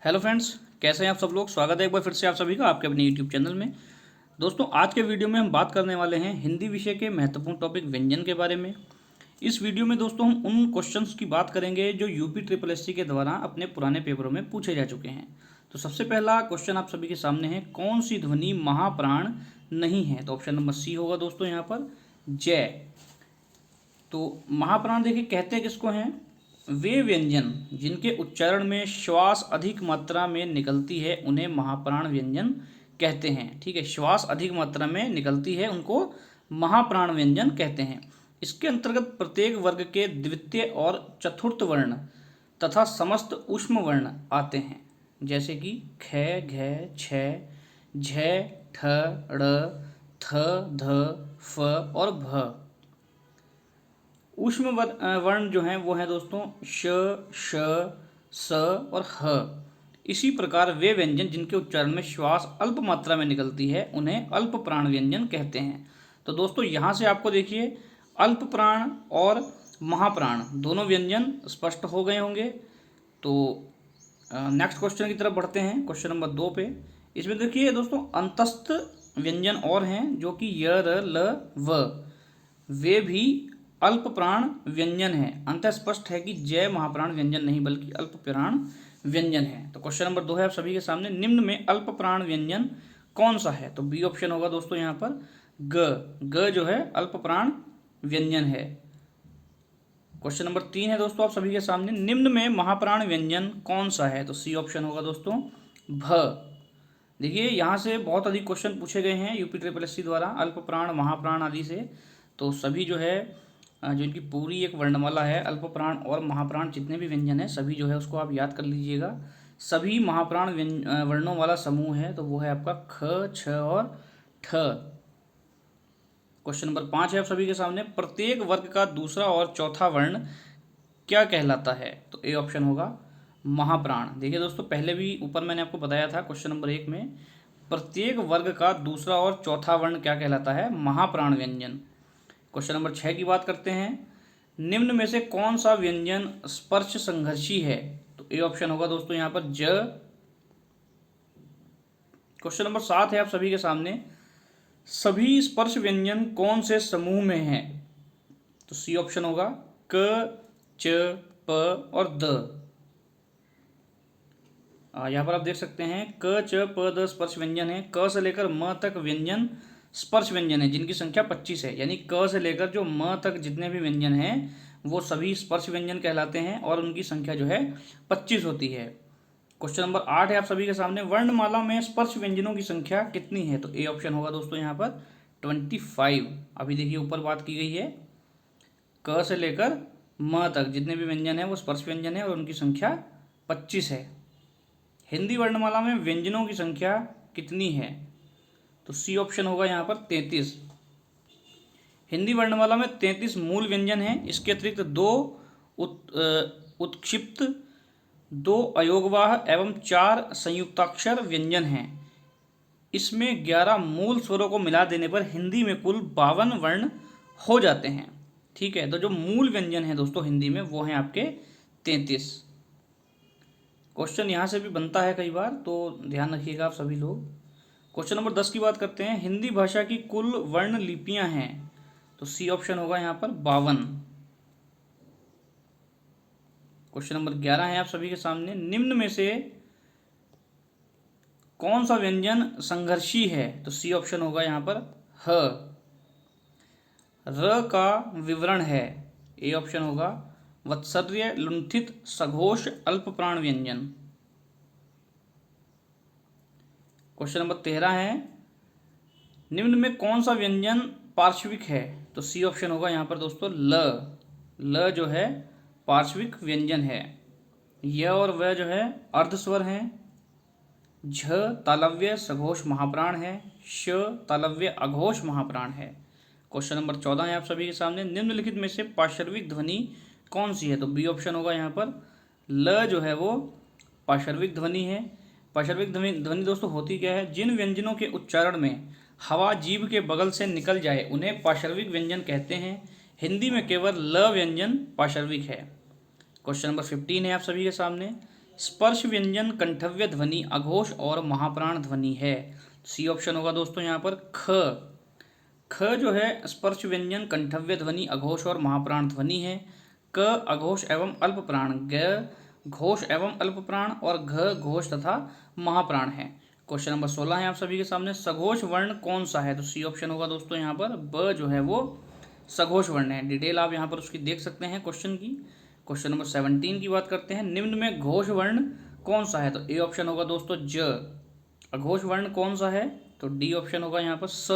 Hello friends, कैसे हैं आप सब लोग। स्वागत है एक बार फिर से आप सभी का आपके अपने यूट्यूब चैनल में। दोस्तों, आज के वीडियो में हम बात करने वाले हैं हिंदी विषय के महत्वपूर्ण टॉपिक व्यंजन के बारे में। इस वीडियो में दोस्तों हम उन क्वेश्चंस की बात करेंगे जो यूपी ट्रिपल एससी के द्वारा अपने पुराने पेपरों में पूछे जा चुके हैं। तो सबसे पहला क्वेश्चन आप सभी के सामने है, कौन सी ध्वनि महाप्राण नहीं है। तो ऑप्शन नंबर सी होगा दोस्तों यहाँ पर जय। तो महाप्राण देखिए कहते किसको हैं, वे व्यंजन जिनके उच्चारण में श्वास अधिक मात्रा में निकलती है उन्हें महाप्राण व्यंजन कहते हैं। ठीक है, श्वास अधिक मात्रा में निकलती है उनको महाप्राण व्यंजन कहते हैं। इसके अंतर्गत प्रत्येक वर्ग के द्वितीय और चतुर्थ वर्ण तथा समस्त ऊष्म वर्ण आते हैं, जैसे कि ख, घ, छ, झ, ठ, ड़, थ, ध, फ और भ। ऊष्म वर्ण जो हैं वो हैं दोस्तों श, श, स और ह। इसी प्रकार वे व्यंजन जिनके उच्चारण में श्वास अल्प मात्रा में निकलती है उन्हें अल्प प्राण व्यंजन कहते हैं। तो दोस्तों यहाँ से आपको देखिए अल्प प्राण और महाप्राण दोनों व्यंजन स्पष्ट हो गए होंगे। तो नेक्स्ट क्वेश्चन की तरफ बढ़ते हैं, क्वेश्चन नंबर 2 पे। इसमें देखिए दोस्तों अंतस्थ व्यंजन और हैं जो कि य, र, ल, व, वे भी अल्प प्राण व्यंजन है। अंत स्पष्ट है कि जय महाप्राण व्यंजन नहीं बल्कि अल्प प्राण व्यंजन है। तो क्वेश्चन नंबर 2 है आप सभी के सामने, निम्न में अल्प प्राण व्यंजन कौन सा है। तो बी ऑप्शन होगा दोस्तों यहाँ पर ग जो है अल्प प्राण व्यंजन है। क्वेश्चन नंबर 3 है दोस्तों आप सभी के सामने, निम्न में महाप्राण व्यंजन कौन सा है। तो सी ऑप्शन होगा दोस्तों भ। देखिए यहाँ से बहुत अधिक क्वेश्चन पूछे गए हैं यूपी ट्रिपल एससी द्वारा अल्प प्राण महाप्राण आदि से। तो सभी जो है जो इनकी पूरी एक वर्णमाला है, अल्प प्राण और महाप्राण जितने भी व्यंजन है सभी जो है उसको आप याद कर लीजिएगा। सभी महाप्राण वर्णों वाला समूह है तो वो है आपका ख, छ और ठ। क्वेश्चन नंबर 5 है आप सभी के सामने, प्रत्येक वर्ग का दूसरा और चौथा वर्ण क्या कहलाता है। तो ए ऑप्शन होगा महाप्राण। देखिए दोस्तों पहले भी ऊपर मैंने आपको बताया था क्वेश्चन नंबर 1 में, प्रत्येक वर्ग का दूसरा और चौथा वर्ण क्या कहलाता है, महाप्राण व्यंजन। क्वेश्चन नंबर 6 की बात करते हैं, निम्न में से कौन सा व्यंजन स्पर्श संघर्षी है। तो ए ऑप्शन होगा दोस्तों यहाँ पर ज। क्वेश्चन नंबर 7 है आप सभी के सामने, सभी स्पर्श व्यंजन कौन से समूह में हैं। तो सी ऑप्शन होगा क, च, प और द। यहाँ पर आप देख सकते हैं क, च, प, द स्पर्श व्यंजन है। क से लेकर म तक व्यंजन स्पर्श व्यंजन है जिनकी संख्या 25 है, यानी क से लेकर जो म तक जितने भी व्यंजन हैं वो सभी स्पर्श व्यंजन कहलाते हैं और उनकी संख्या जो है 25 होती है। क्वेश्चन नंबर 8 है आप सभी के सामने, वर्णमाला में स्पर्श व्यंजनों की संख्या कितनी है। तो ए ऑप्शन होगा दोस्तों यहाँ पर 25। अभी देखिए ऊपर बात की गई है क से लेकर म तक जितने भी व्यंजन है वो स्पर्श व्यंजन है और उनकी संख्या 25 है। हिंदी वर्णमाला में व्यंजनों की संख्या कितनी है। तो सी ऑप्शन होगा यहाँ पर 33। हिंदी वर्णमाला में 33 मूल व्यंजन हैं। इसके अतिरिक्त 2 उत्क्षिप्त, 2 अयोगवाह एवं 4 संयुक्ताक्षर व्यंजन हैं। इसमें 11 मूल स्वरों को मिला देने पर हिंदी में कुल 52 वर्ण हो जाते हैं। ठीक है, तो जो मूल व्यंजन है दोस्तों हिंदी में वो हैं आपके 33। क्वेश्चन यहाँ से भी बनता है कई बार, तो ध्यान रखिएगा आप सभी लोग। क्वेश्चन नंबर 10 की बात करते हैं, हिंदी भाषा की कुल वर्ण लिपियां हैं। तो सी ऑप्शन होगा यहाँ पर 52। क्वेश्चन नंबर 11 है आप सभी के सामने, निम्न में से कौन सा व्यंजन संघर्षी है। तो सी ऑप्शन होगा यहाँ पर ह। र का विवरण है, ए ऑप्शन होगा वत्सर्य लुंठित सघोष अल्प प्राण व्यंजन। क्वेश्चन नंबर 13 है, निम्न में कौन सा व्यंजन पार्श्विक है। तो सी ऑप्शन होगा यहाँ पर दोस्तों ल जो है पार्श्विक व्यंजन है। य और व जो है अर्धस्वर हैं। झ तालव्य सघोष महाप्राण है। श तालव्य अघोष महाप्राण है। क्वेश्चन नंबर 14 है आप सभी के सामने, निम्नलिखित में से पार्श्विक ध्वनि कौन सी है। तो बी ऑप्शन होगा यहाँ पर ल जो है वो पार्श्विक ध्वनि है। पार्श्विक ध्वनि दोस्तों होती क्या है, जिन व्यंजनों के उच्चारण में हवा जीभ के बगल से निकल जाए उन्हें पार्श्विक व्यंजन कहते हैं। हिंदी में केवल ल व्यंजन पार्श्विक है। क्वेश्चन नंबर 15 है आप सभी के सामने, स्पर्श व्यंजन कंठव्य ध्वनि, अघोष और महाप्राण ध्वनि है। सी ऑप्शन होगा दोस्तों यहाँ पर ख। ख जो है स्पर्श व्यंजन कंठव्य ध्वनि, अघोष और महाप्राण ध्वनि है। क अघोष एवं अल्प प्राण, ग घोष एवं अल्प प्राण और घ घोष तथा महाप्राण है। क्वेश्चन नंबर 16 है आप सभी के सामने, सघोष वर्ण कौन सा है? तो सी ऑप्शन होगा दोस्तों यहाँ पर ब जो है वो सघोष वर्ण है। डिटेल आप यहाँ पर उसकी देख सकते हैं क्वेश्चन की। क्वेश्चन नंबर 17 की बात करते हैं, निम्न में घोष वर्ण कौन सा है? तो ए ऑप्शन होगा दोस्तों ज। अघोष वर्ण कौन सा है? तो डी ऑप्शन होगा यहाँ पर स।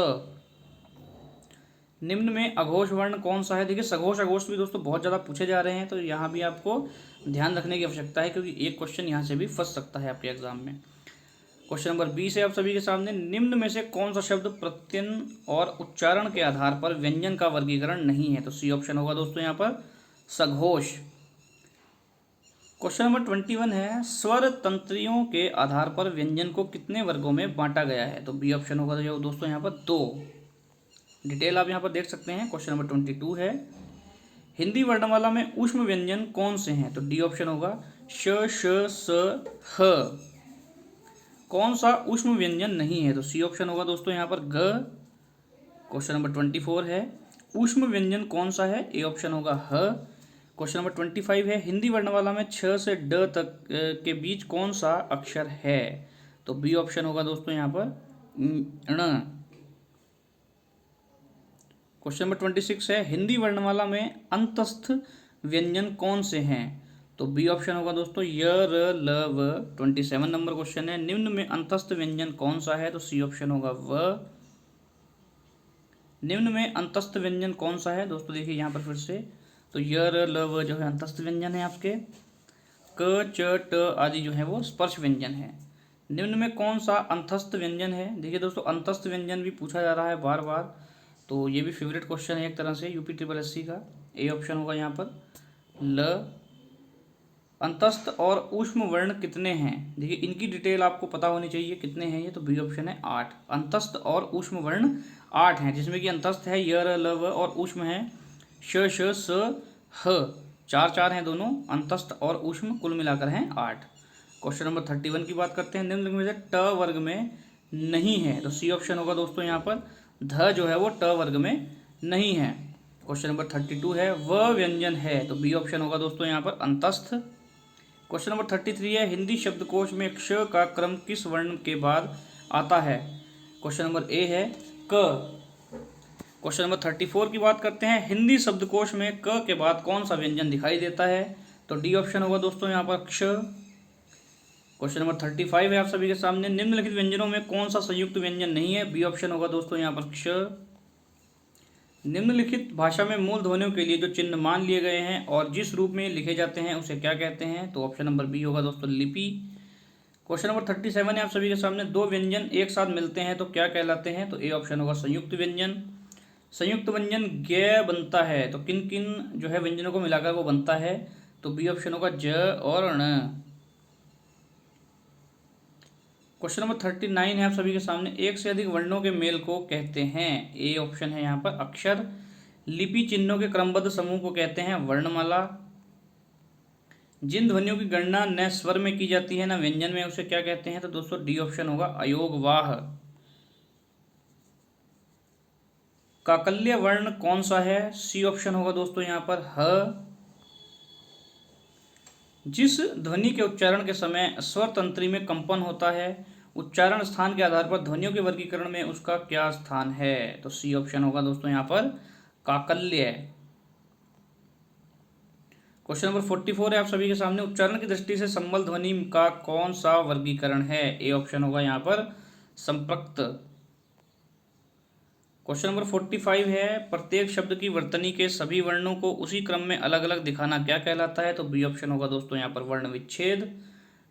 निम्न में अघोष वर्ण कौन सा है? देखिए सघोष अघोष भी दोस्तों बहुत ज़्यादा पूछे जा रहे हैं, तो यहाँ भी आपको ध्यान रखने की आवश्यकता है, क्योंकि एक क्वेश्चन यहाँ से भी फंस सकता है आपके एग्जाम में। क्वेश्चन नंबर 20 है आप सभी के सामने, निम्न में से कौन सा शब्द प्रत्यय और उच्चारण के आधार पर व्यंजन का वर्गीकरण नहीं है? तो सी ऑप्शन होगा दोस्तों यहाँ पर सघोष। क्वेश्चन नंबर 21 है, स्वर तंत्रियों के आधार पर व्यंजन को कितने वर्गों में बांटा गया है? तो बी ऑप्शन होगा दोस्तों यहाँ पर 2। डिटेल आप यहाँ पर देख सकते हैं। क्वेश्चन नंबर 22 है, हिंदी वर्णमाला में ऊष्म व्यंजन कौन से हैं? तो डी ऑप्शन होगा श श स ह। कौन सा ऊष्म व्यंजन नहीं है? तो सी ऑप्शन होगा दोस्तों यहाँ पर ग। क्वेश्चन नंबर 24 है, ऊष्म व्यंजन कौन सा है? ए ऑप्शन होगा ह। क्वेश्चन नंबर 25 है, हिंदी वर्णमाला में छ से ड तक के बीच कौन सा अक्षर है? तो बी ऑप्शन होगा दोस्तों यहाँ पर ण। क्वेश्चन नंबर 26 है, हिंदी वर्णमाला में अंतस्थ व्यंजन कौन से हैं? तो बी ऑप्शन होगा दोस्तों य र ल व। 27 नंबर क्वेश्चन है, निम्न में अंतस्थ व्यंजन कौन सा है? तो सी ऑप्शन होगा व। निम्न में अंतस्थ व्यंजन कौन सा है? दोस्तों देखिए यहाँ पर फिर से, तो य र ल व जो है अंतस्थ व्यंजन है आपके। क च ट आदि जो है वो स्पर्श व्यंजन है। निम्न में कौन सा अंतस्थ व्यंजन है? देखिए दोस्तों अंतस्थ व्यंजन भी पूछा जा रहा है बार बार, तो ये भी फेवरेट क्वेश्चन है एक तरह से यूपी ट्रिपल एससी का। ए ऑप्शन होगा यहाँ पर ल। अंतस्थ और ऊष्म वर्ण कितने हैं? देखिए इनकी डिटेल आपको पता होनी चाहिए, कितने हैं ये? तो बी ऑप्शन है 8। अंतस्थ और ऊष्म वर्ण 8 हैं, जिसमें कि अंतस्थ है य र ल व और ऊष्म है श श स ह। 4 हैं दोनों, अंतस्थ और ऊष्म कुल मिलाकर हैं 8। क्वेश्चन नंबर 31 की बात करते हैं, निम्नलिखित में से ट वर्ग में नहीं है? तो सी ऑप्शन होगा दोस्तों यहाँ पर ध जो है वो ट वर्ग में नहीं है। क्वेश्चन नंबर 32 है, व व्यंजन है? तो बी ऑप्शन होगा दोस्तों यहाँ पर अंतस्थ। क्वेश्चन नंबर 33 है, हिंदी शब्दकोश में क्ष का क्रम किस वर्ण के बाद आता है? क्वेश्चन नंबर ए है क। क्वेश्चन नंबर 34 की बात करते हैं, हिंदी शब्दकोश में क के बाद कौन सा व्यंजन दिखाई देता है? तो डी ऑप्शन होगा दोस्तों यहाँ पर क्ष। क्वेश्चन नंबर 35 है आप सभी के सामने, निम्नलिखित व्यंजनों में कौन सा संयुक्त व्यंजन नहीं है? बी ऑप्शन होगा दोस्तों यहाँ पर क्ष। निम्नलिखित भाषा में मूल ध्वनियों के लिए जो चिन्ह मान लिए गए हैं और जिस रूप में लिखे जाते हैं उसे क्या कहते हैं? तो ऑप्शन नंबर बी होगा दोस्तों लिपि। क्वेश्चन नंबर 37 है आप सभी के सामने, दो व्यंजन एक साथ मिलते हैं तो क्या कहलाते हैं? तो ए ऑप्शन होगा संयुक्त व्यंजन। संयुक्त व्यंजन ज्ञ बनता है तो किन किन जो है व्यंजनों को मिलाकर वो बनता है? तो बी ऑप्शन होगा ज और ण। क्वेश्चन नंबर 39 है आप सभी के सामने, एक से अधिक वर्णों के मेल को कहते हैं? ए ऑप्शन है यहाँ पर अक्षर। लिपि चिन्हों के क्रमबद्ध समूह को कहते हैं वर्णमाला। जिन ध्वनियों की गणना न स्वर में की जाती है न व्यंजन में, उसे क्या कहते हैं? तो दोस्तों डी ऑप्शन होगा अयोगवाह। काकल्य वर्ण कौन सा है? सी ऑप्शन होगा दोस्तों यहाँ पर ह। जिस ध्वनि के उच्चारण के समय स्वर तंत्री में कंपन होता है, उच्चारण स्थान के आधार पर ध्वनियों के वर्गीकरण में उसका क्या स्थान है? तो सी ऑप्शन होगा दोस्तों यहाँ पर काकल्य। क्वेश्चन नंबर 44 है आप सभी के सामने, उच्चारण की दृष्टि से संबल ध्वनि का कौन सा वर्गीकरण है? ए ऑप्शन होगा यहाँ पर संपृक्त। क्वेश्चन नंबर 45 है, प्रत्येक शब्द की वर्तनी के सभी वर्णों को उसी क्रम में अलग अलग दिखाना क्या कहलाता है? तो बी ऑप्शन होगा दोस्तों यहाँ पर वर्ण विच्छेद।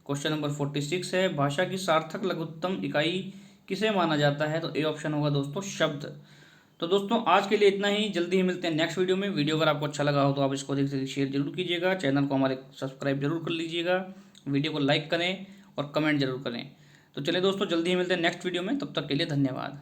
क्वेश्चन नंबर 46 है, भाषा की सार्थक लघुत्तम इकाई किसे माना जाता है? तो ए ऑप्शन होगा दोस्तों शब्द। तो दोस्तों आज के लिए इतना ही, जल्दी ही मिलते हैं नेक्स्ट वीडियो में। वीडियो अगर आपको अच्छा लगा हो तो आप इसको अधिक से अधिक शेयर जरूर कीजिएगा, चैनल को हमारे सब्सक्राइब जरूर कर लीजिएगा, वीडियो को लाइक करें और कमेंट जरूर करें। तो चलिए दोस्तों जल्दी ही मिलते हैं नेक्स्ट वीडियो में, तब तक के लिए धन्यवाद।